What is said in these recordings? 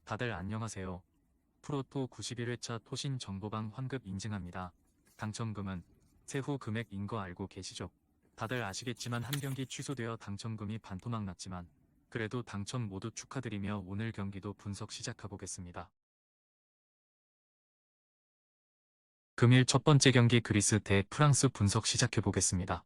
다들 안녕하세요. 프로토 91회차 토신 정보방 환급 인증합니다. 당첨금은 세후 금액인 거 알고 계시죠? 다들 아시겠지만 한 경기 취소되어 당첨금이 반토막 났지만 그래도 당첨 모두 축하드리며 오늘 경기도 분석 시작해보겠습니다. 금일 첫 번째 경기 그리스 대 프랑스 분석 시작해보겠습니다.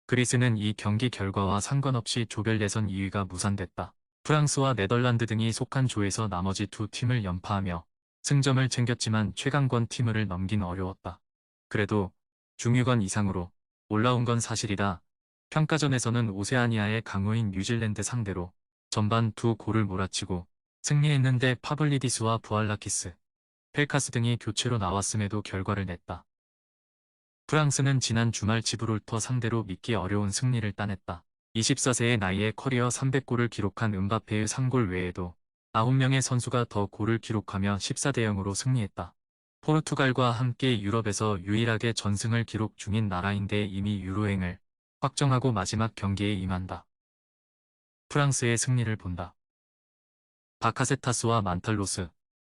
그리스는 이 경기 결과와 상관없이 조별 예선 2위가 무산됐다. 프랑스와 네덜란드 등이 속한 조에서 나머지 두 팀을 연파하며 승점을 챙겼지만 최강권 팀을 넘긴 어려웠다. 그래도 중위권 이상으로 올라온 건 사실이다. 평가전에서는 오세아니아의 강호인 뉴질랜드 상대로 전반 두 골을 몰아치고 승리했는데 파블리디스와 부알라키스, 펠카스 등이 교체로 나왔음에도 결과를 냈다. 프랑스는 지난 주말 지브롤터 상대로 믿기 어려운 승리를 따냈다. 24세의 나이에 커리어 300골을 기록한 음바페의 3골 외에도 9명의 선수가 더 골을 기록하며 14대 0으로 승리했다. 포르투갈과 함께 유럽에서 유일하게 전승을 기록 중인 나라인데 이미 유로행을 확정하고 마지막 경기에 임한다. 프랑스의 승리를 본다. 바카세타스와 만탈로스,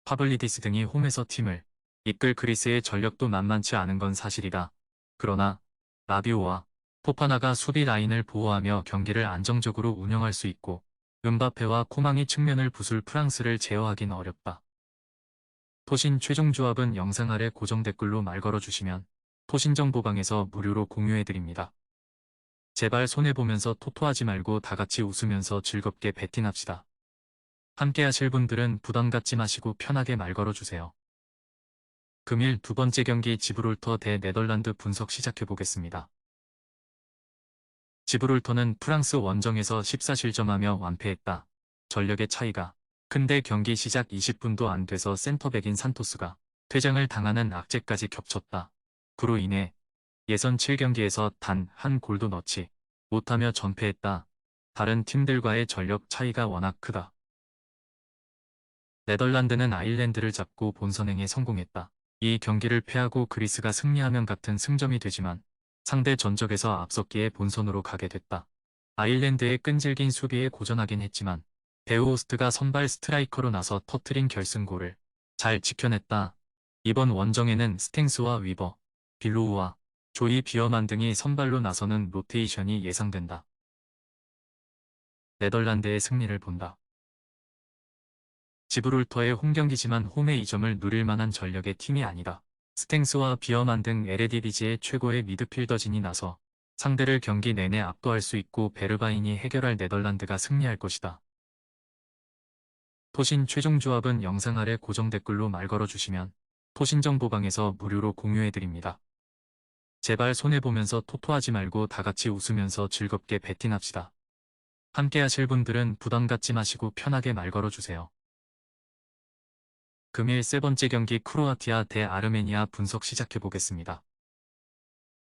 파블리디스 등이 홈에서 팀을 이끌 그리스의 전력도 만만치 않은 건 사실이다. 그러나 라비오와 포파나가 수비 라인을 보호하며 경기를 안정적으로 운영할 수 있고 음바페와 코망이 측면을 부술 프랑스를 제어하긴 어렵다. 토신 최종 조합은 영상 아래 고정 댓글로 말 걸어주시면 토신정보방에서 무료로 공유해드립니다. 제발 손해보면서 토토하지 말고 다같이 웃으면서 즐겁게 베팅합시다. 함께 하실 분들은 부담 갖지 마시고 편하게 말 걸어주세요. 금일 두 번째 경기 지브롤터 대 네덜란드 분석 시작해보겠습니다. 지브롤터는 프랑스 원정에서 14실점하며 완패했다. 전력의 차이가 큰데 경기 시작 20분도 안 돼서 센터백인 산토스가 퇴장을 당하는 악재까지 겹쳤다. 그로 인해 예선 7경기에서 단 한 골도 넣지 못하며 전패했다. 다른 팀들과의 전력 차이가 워낙 크다. 네덜란드는 아일랜드를 잡고 본선행에 성공했다. 이 경기를 패하고 그리스가 승리하면 같은 승점이 되지만 상대 전적에서 앞섰기에 본선으로 가게 됐다. 아일랜드의 끈질긴 수비에 고전하긴 했지만 베우호스트가 선발 스트라이커로 나서 터트린 결승골을 잘 지켜냈다. 이번 원정에는 스탱스와 위버, 빌로우와 조이 비어만 등이 선발로 나서는 로테이션이 예상된다. 네덜란드의 승리를 본다. 지브롤터의 홈경기지만 홈의 이점을 누릴 만한 전력의 팀이 아니다. 스탱스와 비어만 등 에레디비지의 최고의 미드필더진이 나서 상대를 경기 내내 압도할 수 있고 베르바인이 해결할 네덜란드가 승리할 것이다. 토신 최종 조합은 영상 아래 고정 댓글로 말 걸어주시면 토신정보방에서 무료로 공유해드립니다. 제발 손해보면서 토토하지 말고 다같이 웃으면서 즐겁게 베팅합시다. 함께 하실 분들은 부담 갖지 마시고 편하게 말 걸어주세요. 금일 세 번째 경기 크로아티아 대 아르메니아 분석 시작해보겠습니다.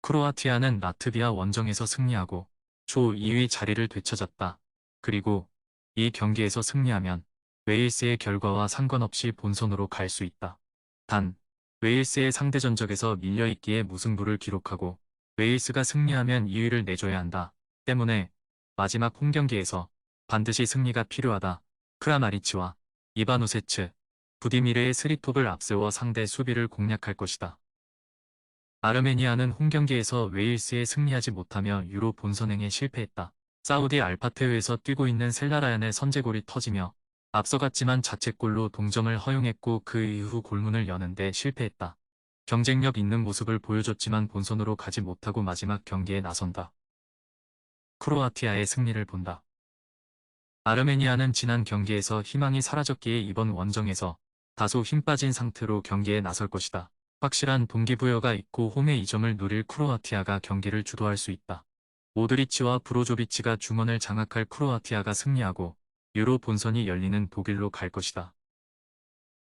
크로아티아는 라트비아 원정에서 승리하고 조 2위 자리를 되찾았다. 그리고 이 경기에서 승리하면 웨일스의 결과와 상관없이 본선으로 갈 수 있다. 단, 웨일스의 상대 전적에서 밀려있기에 무승부를 기록하고 웨일스가 승리하면 2위를 내줘야 한다. 때문에 마지막 홈경기에서 반드시 승리가 필요하다. 크라마리치와 이바누세츠, 부디미르의 스리톱을 앞세워 상대 수비를 공략할 것이다. 아르메니아는 홈경기에서 웨일스에 승리하지 못하며 유로 본선행에 실패했다. 사우디 알파테흐에서 뛰고 있는 셀라라얀의 선제골이 터지며 앞서갔지만 자책골로 동점을 허용했고 그 이후 골문을 여는데 실패했다. 경쟁력 있는 모습을 보여줬지만 본선으로 가지 못하고 마지막 경기에 나선다. 크로아티아의 승리를 본다. 아르메니아는 지난 경기에서 희망이 사라졌기에 이번 원정에서 다소 힘 빠진 상태로 경기에 나설 것이다. 확실한 동기부여가 있고 홈의 이점을 누릴 크로아티아가 경기를 주도할 수 있다. 모드리치와 브로조비치가 중원을 장악할 크로아티아가 승리하고 유로 본선이 열리는 독일로 갈 것이다.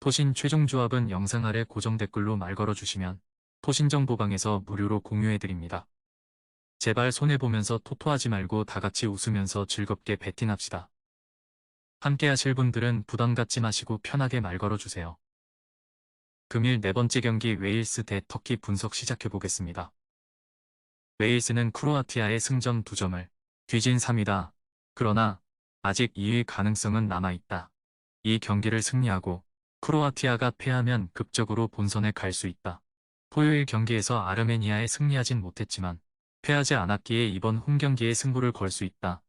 토신 최종 조합은 영상 아래 고정 댓글로 말 걸어주시면 토신정보방에서 무료로 공유해드립니다. 제발 손해보면서 토토하지 말고 다같이 웃으면서 즐겁게 베팅합시다. 함께 하실 분들은 부담 갖지 마시고 편하게 말 걸어주세요. 금일 네 번째 경기 웨일스 대 터키 분석 시작해보겠습니다. 웨일스는 크로아티아의 승점 2점을 뒤진 3위다. 그러나 아직 2위 가능성은 남아있다. 이 경기를 승리하고 크로아티아가 패하면 극적으로 본선에 갈 수 있다. 토요일 경기에서 아르메니아에 승리하진 못했지만 패하지 않았기에 이번 홈경기에 승부를 걸 수 있다.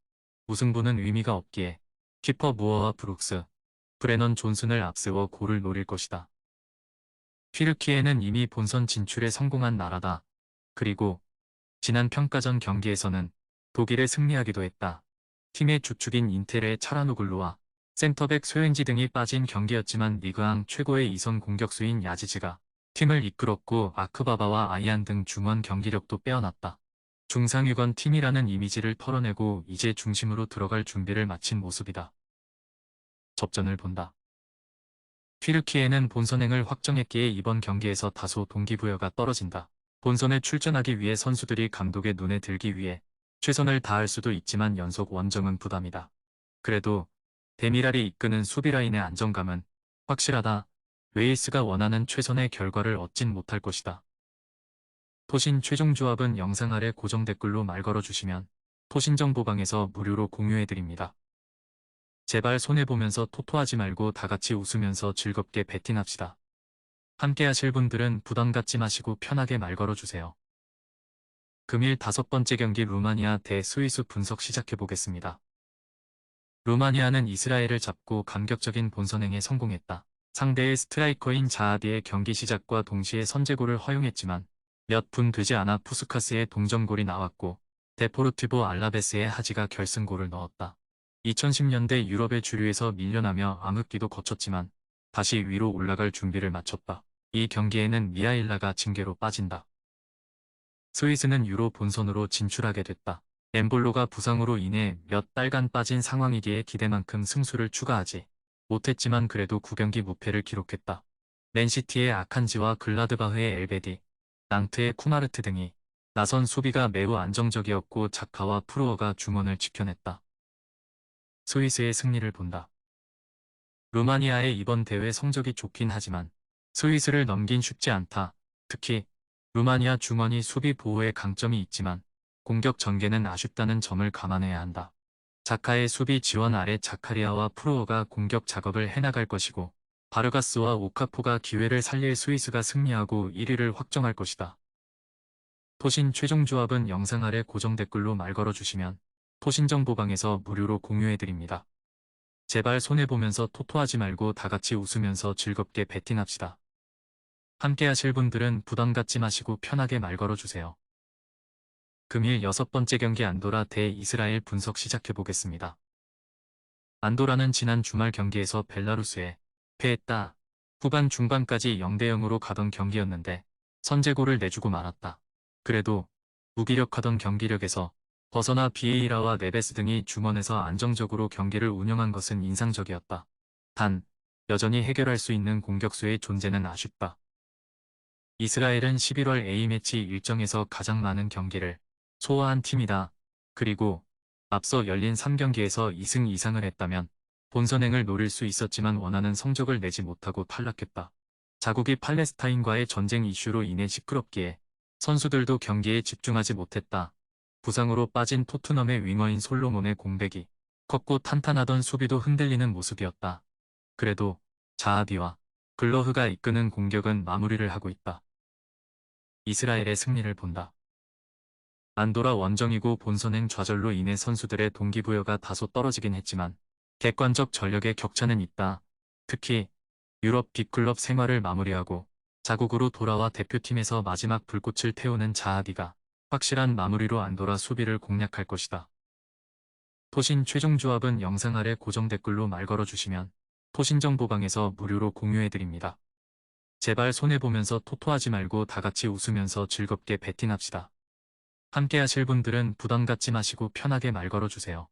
무승부는 의미가 없기에 키퍼 무어와 브룩스, 브레넌 존슨을 앞세워 골을 노릴 것이다. 튀르키예는 이미 본선 진출에 성공한 나라다. 그리고 지난 평가전 경기에서는 독일에 승리하기도 했다. 팀의 주축인 인텔의 차라노글루와 센터백 소행지 등이 빠진 경기였지만 리그앙 최고의 이선 공격수인 야지즈가 팀을 이끌었고 아크바바와 아이안 등 중원 경기력도 빼어났다. 중상위권 팀이라는 이미지를 털어내고 이제 중심으로 들어갈 준비를 마친 모습이다. 접전을 본다. 튀르키예는 본선행을 확정했기에 이번 경기에서 다소 동기부여가 떨어진다. 본선에 출전하기 위해 선수들이 감독의 눈에 들기 위해 최선을 다할 수도 있지만 연속 원정은 부담이다. 그래도 데미랄이 이끄는 수비라인의 안정감은 확실하다. 웨일스가 원하는 최선의 결과를 얻진 못할 것이다. 토신 최종 조합은 영상 아래 고정 댓글로 말 걸어주시면 토신정보방에서 무료로 공유해드립니다. 제발 손해보면서 토토하지 말고 다같이 웃으면서 즐겁게 베팅합시다. 함께 하실 분들은 부담 갖지 마시고 편하게 말 걸어주세요. 금일 5번째 경기 루마니아 대 스위스 분석 시작해보겠습니다. 루마니아는 이스라엘을 잡고 감격적인 본선행에 성공했다. 상대의 스트라이커인 자하디의 경기 시작과 동시에 선제골을 허용했지만 몇 분 되지 않아 푸스카스의 동점골이 나왔고 데포르티보 알라베스의 하지가 결승골을 넣었다. 2010년대 유럽의 주류에서 밀려나며 암흑기도 거쳤지만 다시 위로 올라갈 준비를 마쳤다. 이 경기에는 미하일라가 징계로 빠진다. 스위스는 유로 본선으로 진출하게 됐다. 엠볼로가 부상으로 인해 몇 달간 빠진 상황이기에 기대만큼 승수를 추가하지 못했지만 그래도 9경기 무패를 기록했다. 맨시티의 아칸지와 글라드바흐의 엘베디, 낭트의 쿠마르트 등이 나선 수비가 매우 안정적이었고 자카와 프루어가 중원을 지켜냈다. 스위스의 승리를 본다. 루마니아의 이번 대회 성적이 좋긴 하지만 스위스를 넘긴 쉽지 않다. 특히 루마니아 중원이 수비 보호에 강점이 있지만 공격 전개는 아쉽다는 점을 감안해야 한다. 자카의 수비 지원 아래 자카리아와 프루어가 공격 작업을 해나갈 것이고 바르가스와 오카포가 기회를 살릴 스위스가 승리하고 1위를 확정할 것이다. 토신 최종 조합은 영상 아래 고정 댓글로 말 걸어주시면 토신정보방에서 무료로 공유해드립니다. 제발 손해보면서 토토하지 말고 다같이 웃으면서 즐겁게 베팅합시다. 함께 하실 분들은 부담 갖지 마시고 편하게 말 걸어주세요. 금일 6번째 경기 안도라 대 이스라엘 분석 시작해보겠습니다. 안도라는 지난 주말 경기에서 벨라루스에 패했다. 후반 중반까지 0대0으로 가던 경기였는데 선제골을 내주고 말았다. 그래도 무기력하던 경기력에서 벗어나 비에이라와 네베스 등이 중원에서 안정적으로 경기를 운영한 것은 인상적이었다. 단, 여전히 해결할 수 있는 공격수의 존재는 아쉽다. 이스라엘은 11월 A매치 일정에서 가장 많은 경기를 소화한 팀이다. 그리고 앞서 열린 3경기에서 2승 이상을 했다면 본선행을 노릴 수 있었지만 원하는 성적을 내지 못하고 탈락했다. 자국이 팔레스타인과의 전쟁 이슈로 인해 시끄럽기에 선수들도 경기에 집중하지 못했다. 부상으로 빠진 토트넘의 윙어인 솔로몬의 공백이 컸고 탄탄하던 수비도 흔들리는 모습이었다. 그래도 자하비와 글러흐가 이끄는 공격은 마무리를 하고 있다. 이스라엘의 승리를 본다. 안도라 원정이고 본선행 좌절로 인해 선수들의 동기부여가 다소 떨어지긴 했지만 객관적 전력의 격차는 있다. 특히 유럽 빅클럽 생활을 마무리하고 자국으로 돌아와 대표팀에서 마지막 불꽃을 태우는 자하비가 확실한 마무리로 안도라 수비를 공략할 것이다. 토신 최종 조합은 영상 아래 고정 댓글로 말 걸어주시면 토신정보방에서 무료로 공유해드립니다. 제발 손해보면서 토토하지 말고 다같이 웃으면서 즐겁게 베팅합시다. 함께 하실 분들은 부담 갖지 마시고 편하게 말 걸어주세요.